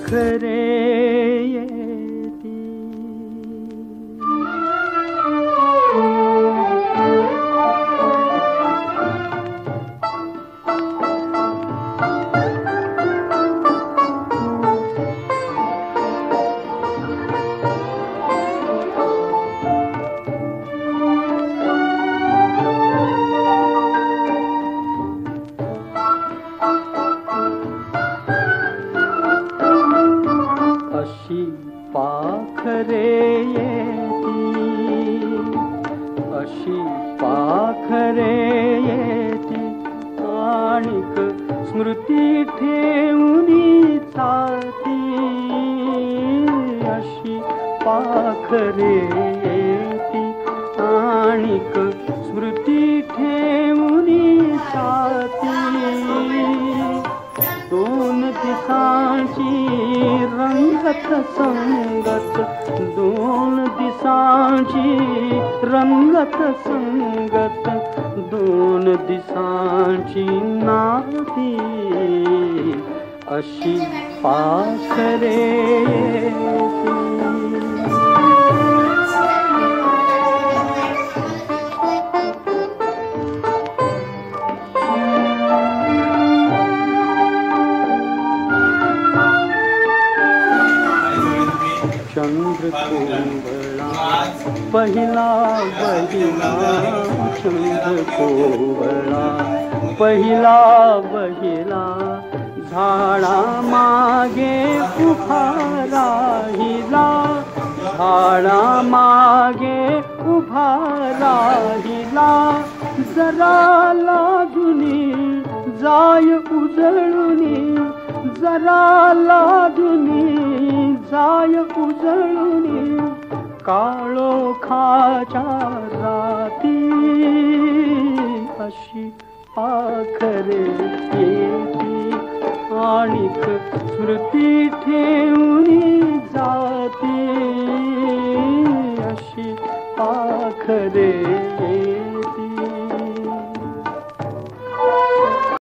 पाखरे येती। अशी पाखरे येती, अशी पाखरे येती, आणिक स्मृती ठेवूनी जाती। अशी पाखरे येती, आणिक स्मृती ठेवूनी जाती। दोन दिसांची रंगत संगत, दोन दिसांची रंगत संगत, दोन दिसांची नाती। अशी पाखरे येती। चंद्र कोवळा पहिला बहिला, चंद्र कोवळा पहिला बहिला, झाडा मागे उभा राहिला, झाडा मागे उभा राहिला। जरा लाजुनी जाय उजळुनी, जरा लाजुनी जाय उजळुनी, काळोखाच्या राती। अशी पाखरे येती, आणिक स्मृती ठेवूनी जाती। अशी पाखरे